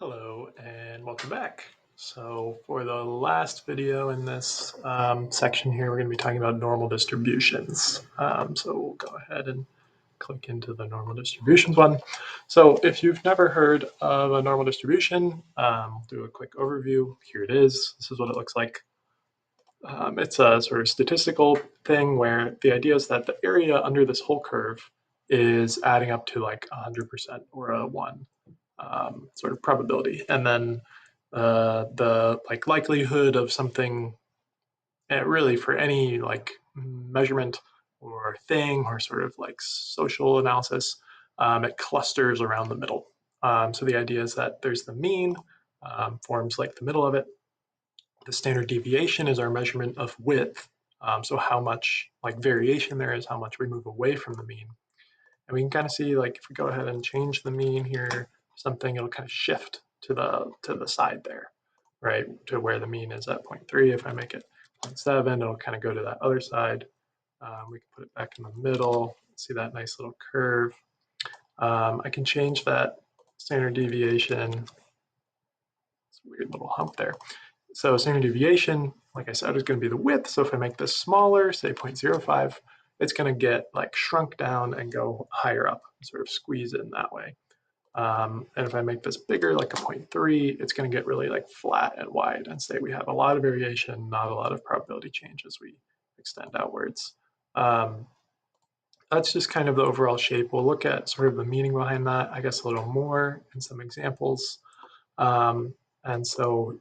Hello and welcome back. So for the last video in this section here, we're going to be talking about normal distributions. So we'll go ahead and click into the normal distributions one. So if you've never heard of a normal distribution, we'll do a quick overview. Here it is. This is what it looks like. It's a sort of statistical thing where the idea is that the area under this whole curve is adding up to like 100% or a 1 sort of probability. And then the like likelihood of something, really for any like measurement or thing or sort of like social analysis, it clusters around the middle. So the idea is that there's the mean, forms like the middle of it. The standard deviation is our measurement of width. So how much like variation there is, how much we move away from the mean. And we can kind of see, like, if we go ahead and change the mean here, something, it'll kind of shift to the side there, right? To where the mean is at 0.3. If I make it 0.7, it'll kind of go to that other side. We can put it back in the middle. See that nice little curve. I can change that standard deviation. It's a weird little hump there. So standard deviation, like I said, is going to be the width. So if I make this smaller, say 0.05, it's going to get like shrunk down and go higher up, sort of squeeze in that way. And if I make this bigger, like a 0.3, it's going to get really like flat and wide and say we have a lot of variation, not a lot of probability change as we extend outwards. That's just kind of the overall shape. We'll look at sort of the meaning behind that, I guess, a little more in some examples. And so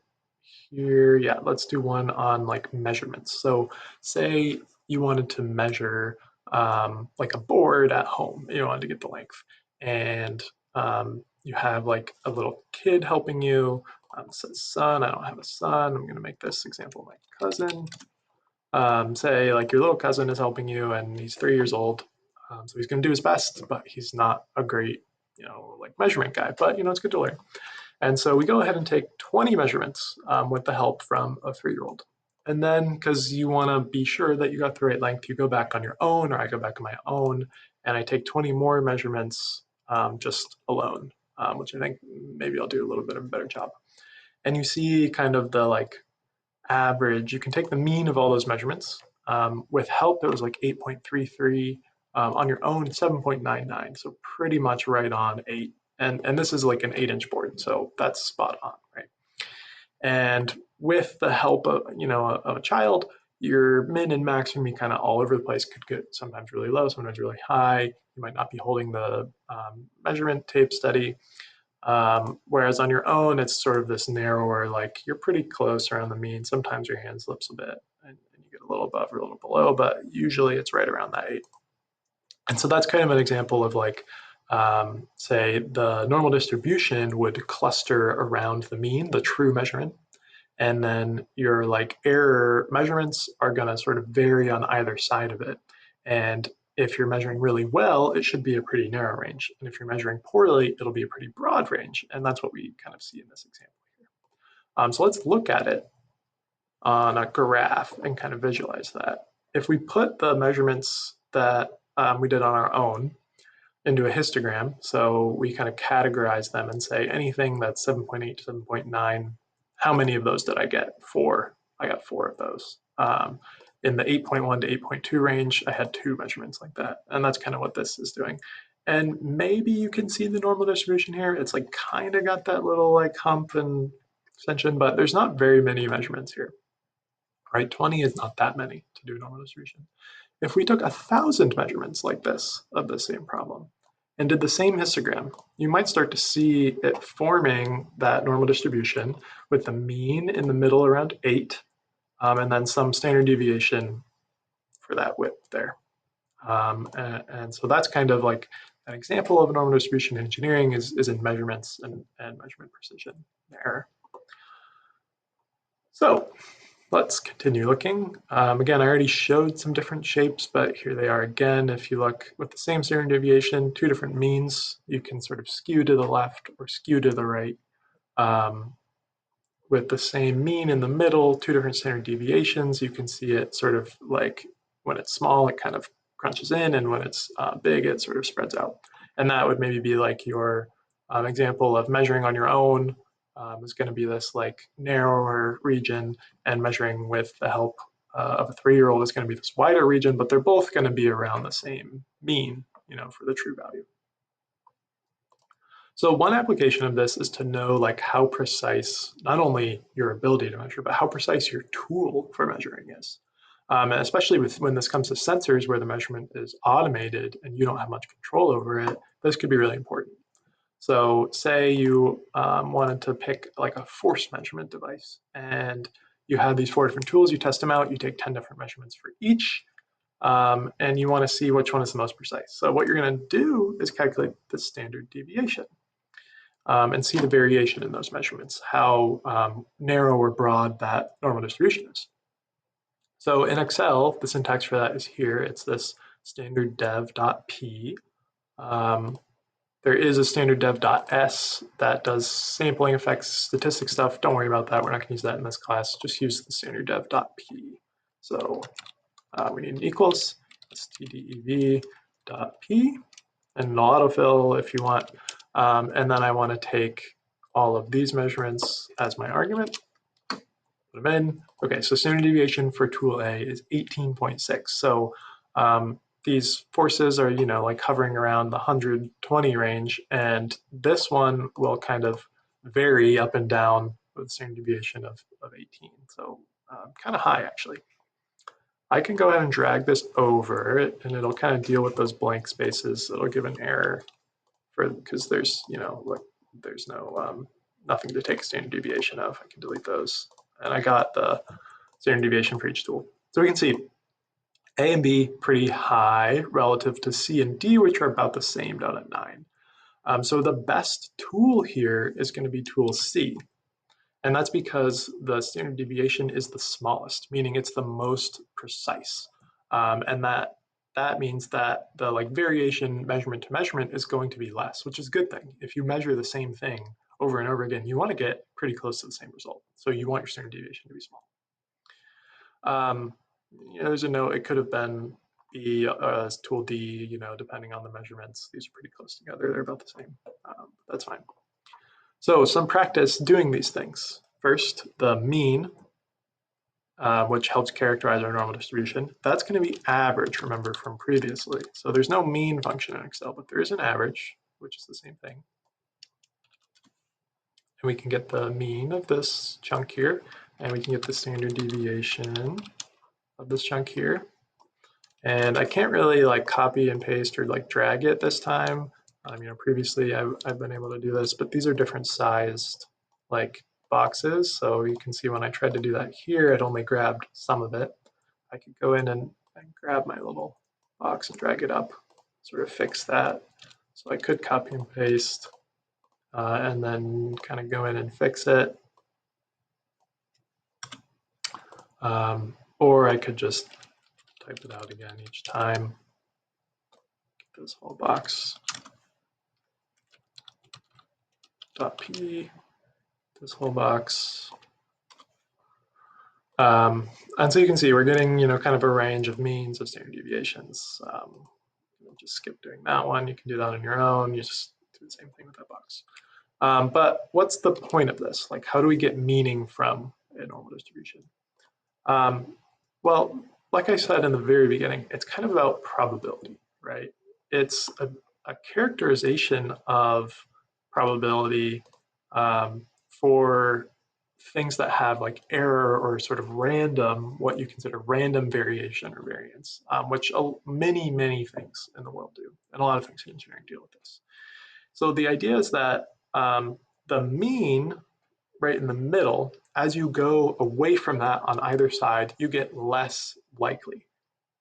here, yeah, let's do one on like measurements. So say you wanted to measure like a board at home, you wanted to get the length, and you have like a little kid helping you. Says son, I don't have a son. I'm gonna make this example my cousin. Say like your little cousin is helping you and he's 3 years old. So he's gonna do his best, but he's not a great, like measurement guy, but it's good to learn. And so we go ahead and take 20 measurements with the help from a 3-year-old. And then, because you want to be sure that you got the right length, you go back on your own, or I go back on my own, and I take 20 more measurements just alone, which I think maybe I'll do a little bit of a better job. And you see kind of the like average. You can take the mean of all those measurements. With help, it was like 8.33. On your own, 7.99. So pretty much right on 8. And this is like an 8-inch board, so that's spot on, right? And with the help of a child, your min and max can be kind of all over the place. Could get sometimes really low, sometimes really high. You might not be holding the measurement tape steady. Whereas on your own, it's sort of this narrower, like you're pretty close around the mean. Sometimes your hand slips a bit and you get a little above or a little below, but usually it's right around that 8. And so that's kind of an example of like, say the normal distribution would cluster around the mean, the true measurement. And then your like error measurements are going to sort of vary on either side of it. And if you're measuring really well, it should be a pretty narrow range. And if you're measuring poorly, it'll be a pretty broad range. And that's what we kind of see in this example here. So let's look at it on a graph and kind of visualize that. If we put the measurements that we did on our own into a histogram, so we kind of categorize them and say anything that's 7.8 to 7.9, how many of those did I get? 4. I got 4 of those. In the 8.1 to 8.2 range, I had 2 measurements like that. And that's kind of what this is doing. And maybe you can see the normal distribution here. It's like kind of got that little like hump and extension, but there's not very many measurements here, right? 20 is not that many to do normal distribution. If we took 1,000 measurements like this of the same problem and did the same histogram, you might start to see it forming that normal distribution with the mean in the middle around 8, and then some standard deviation for that width there. And so that's kind of like an example of a normal distribution in engineering is in measurements and measurement precision there. So let's continue looking. Again, I already showed some different shapes, but here they are again. If you look with the same standard deviation, 2 different means, you can sort of skew to the left or skew to the right. With the same mean in the middle, 2 different standard deviations, you can see it sort of like when it's small, it kind of crunches in, and when it's big, it sort of spreads out. And that would maybe be like your example of measuring on your own is going to be this like narrower region, and measuring with the help of a 3-year-old is going to be this wider region, but they're both going to be around the same mean, for the true value. So one application of this is to know like how precise not only your ability to measure, but how precise your tool for measuring is. And especially when this comes to sensors where the measurement is automated and you don't have much control over it, this could be really important. So say you wanted to pick like a force measurement device, and you have these 4 different tools, you test them out, you take 10 different measurements for each, and you want to see which one is the most precise. So what you're going to do is calculate the standard deviation. And see the variation in those measurements, how narrow or broad that normal distribution is. So in Excel, the syntax for that is here. It's this standard dev.p. There is a standard dev.s that does sampling effects, statistics stuff. Don't worry about that. We're not going to use that in this class. Just use the standard dev.p. So we need an equals stdev.p, and an autofill if you want. And then I want to take all of these measurements as my argument, put them in. Okay, so standard deviation for tool A is 18.6. So these forces are, like hovering around the 120 range, and this one will kind of vary up and down with a standard deviation of 18. So kind of high, actually. I can go ahead and drag this over, and it'll kind of deal with those blank spaces. It'll give an error because there's, look, there's no nothing to take standard deviation of. I can delete those. And I got the standard deviation for each tool. So we can see A and B pretty high relative to C and D, which are about the same, down at 9. So the best tool here is going to be tool C. And that's because the standard deviation is the smallest, meaning it's the most precise. And that means that the variation measurement to measurement is going to be less, which is a good thing. If you measure the same thing over and over again, you want to get pretty close to the same result. So you want your standard deviation to be small. There's a note, it could have been B as tool D, depending on the measurements. These are pretty close together. They're about the same. That's fine. So some practice doing these things. First, the mean, which helps characterize our normal distribution. That's going to be average, remember from previously. So there's no mean function in Excel, but there is an average, which is the same thing. And we can get the mean of this chunk here, and we can get the standard deviation of this chunk here. And I can't really copy and paste or drag it this time. Previously I've been able to do this, but these are different sized boxes. So you can see when I tried to do that here, it only grabbed some of it. I could go in and grab my little box and drag it up, sort of fix that. So I could copy and paste and then kind of go in and fix it. Or I could just type it out again each time. Get this whole box. .p, this whole box. And so you can see we're getting, kind of a range of means of standard deviations. Just skip doing that one. You can do that on your own. You just do the same thing with that box. But what's the point of this? How do we get meaning from a normal distribution? Well, like I said in the very beginning, it's kind of about probability, right? It's a characterization of probability for things that have error or sort of random, what you consider random variation or variance, which many, many things in the world do. And a lot of things in engineering deal with this. So the idea is that the mean right in the middle, as you go away from that on either side, you get less likely,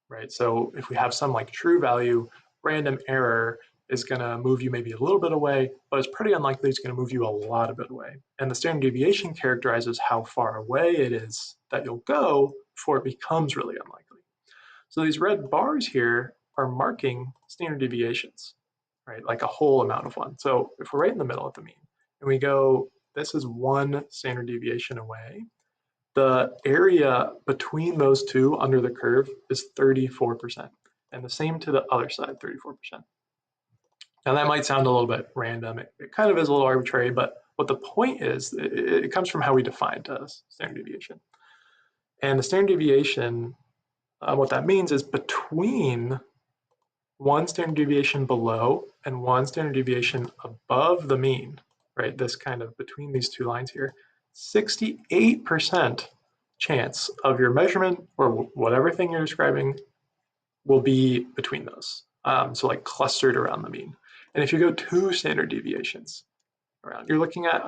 right? So if we have some true value, random error is going to move you maybe a little bit away, but it's pretty unlikely it's going to move you a lot of it away. And the standard deviation characterizes how far away it is that you'll go before it becomes really unlikely. So these red bars here are marking standard deviations, right? Like a whole amount of one. So if we're right in the middle of the mean and we go, this is 1 standard deviation away, the area between those two under the curve is 34%. And the same to the other side, 34%. Now that might sound a little bit random. It kind of is a little arbitrary, but what the point is, it comes from how we defined standard deviation. And the standard deviation, what that means is between one standard deviation below and one standard deviation above the mean, right? This kind of between these two lines here, 68% chance of your measurement or whatever thing you're describing will be between those. So like clustered around the mean. And if you go 2 standard deviations around, you're looking at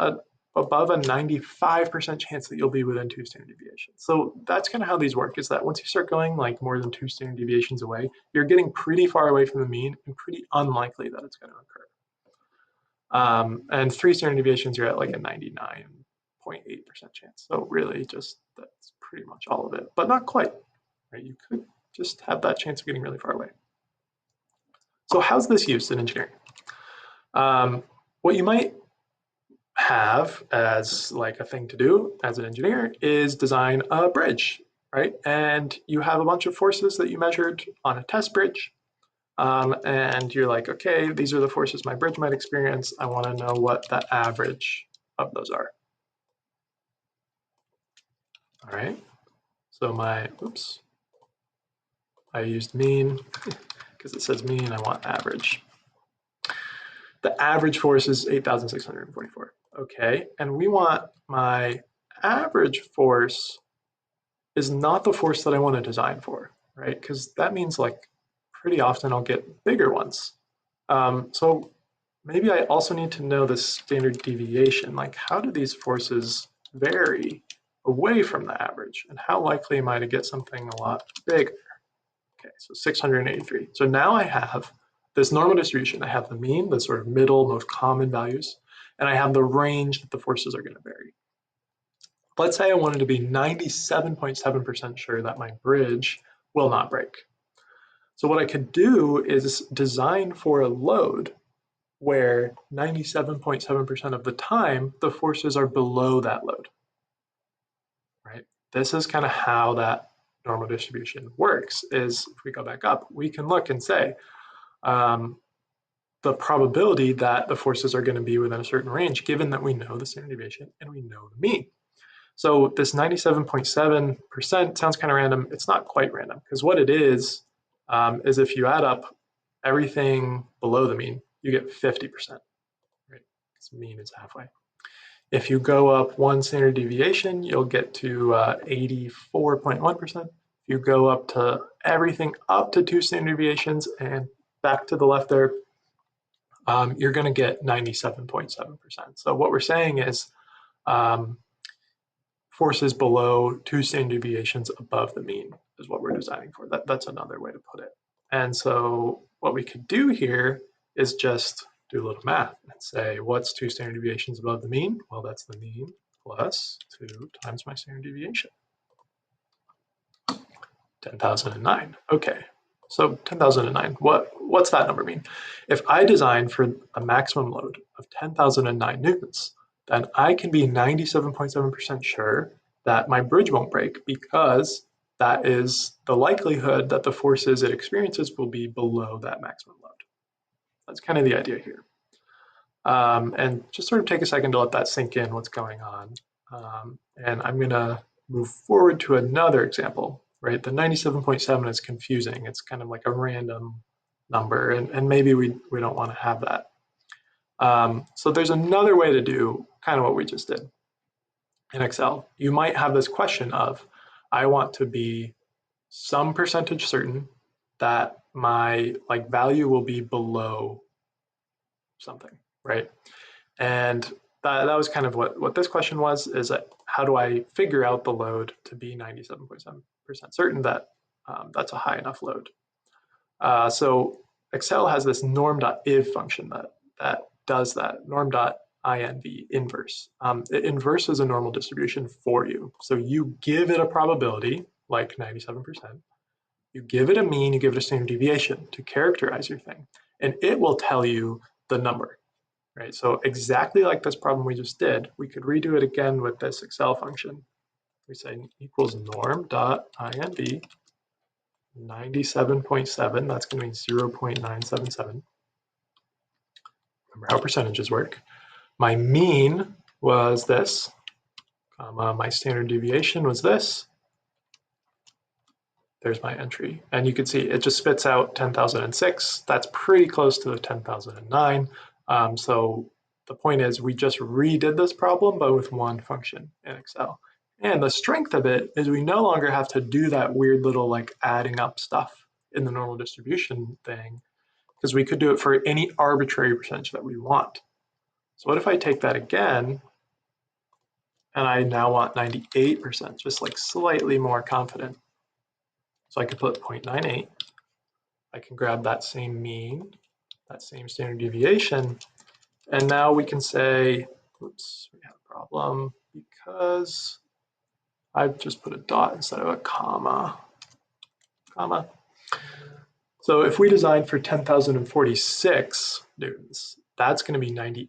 above a 95% chance that you'll be within 2 standard deviations. So that's kind of how these work, is that once you start going like more than 2 standard deviations away, you're getting pretty far away from the mean and pretty unlikely that it's going to occur. And 3 standard deviations, you're at like a 99.8% chance. So really just that's pretty much all of it, but not quite, right? You could just have that chance of getting really far away. So how's this used in engineering? What you might have as like a thing to do as an engineer is design a bridge, right? And you have a bunch of forces that you measured on a test bridge. And you're like, okay, these are the forces my bridge might experience. I want to know what the average of those are. All right. So I used mean because it says mean, I want average. The average force is 8,644. Okay, and we want my average force is not the force that I want to design for, right? Because that means like pretty often I'll get bigger ones. So maybe I also need to know the standard deviation, like how do these forces vary away from the average, and how likely am I to get something a lot bigger? Okay, so 683. So now I have this normal distribution. I have the mean, the sort of middle, most common values, and I have the range that the forces are going to vary. Let's say I wanted to be 97.7% sure that my bridge will not break. So what I could do is design for a load where 97.7% of the time, the forces are below that load, right? This is kind of how that normal distribution works. Is if we go back up, we can look and say, the probability that the forces are going to be within a certain range, given that we know the standard deviation and we know the mean. So this 97.7% sounds kind of random. It's not quite random, because what it is if you add up everything below the mean, you get 50%, right? Because mean is halfway. If you go up 1 standard deviation, you'll get to 84.1%. If you go up to everything up to 2 standard deviations and back to the left there, you're going to get 97.7%. So what we're saying is forces below 2 standard deviations above the mean is what we're designing for. That's another way to put it. And so what we could do here is just do a little math and say, what's 2 standard deviations above the mean? Well, that's the mean plus 2 times my standard deviation. 10,009. Okay, so 10,009, what's that number mean? If I design for a maximum load of 10,009 newtons, then I can be 97.7% sure that my bridge won't break, because that is the likelihood that the forces it experiences will be below that maximum load. That's kind of the idea here. And just sort of take a second to let that sink in, what's going on. And I'm gonna move forward to another example, right? The 97.7 is confusing. It's kind of like a random number, and maybe we don't want to have that. So there's another way to do kind of what we just did in Excel. You might have this question of, I want to be some percentage certain that my value will be below something, right? And that was kind of what this question was, is that how do I figure out the load to be 97.7% certain that that's a high enough load? So Excel has this norm.iv function that does that, norm.inv, inverse. It inverses a normal distribution for you. So you give it a probability, like 97%, you give it a mean, you give it a standard deviation to characterize your thing, and it will tell you the number, right? So exactly like this problem we just did, we could redo it again with this Excel function. We say equals norm.inv, 97.7, that's going to be 0.977. Remember how percentages work. My mean was this, comma, my standard deviation was this. There's my entry. And you can see it just spits out 10,006. That's pretty close to the 10,009. So the point is we just redid this problem, but with one function in Excel. And the strength of it is we no longer have to do that weird little like adding up stuff in the normal distribution thing, because we could do it for any arbitrary percentage that we want. So what if I take that again, and I now want 98%, just like slightly more confident. So I could put 0.98. I can grab that same mean, that same standard deviation, and now we can say, oops, we have a problem because I've just put a dot instead of a comma. So if we design for 10,046 newtons, that's going to be 98.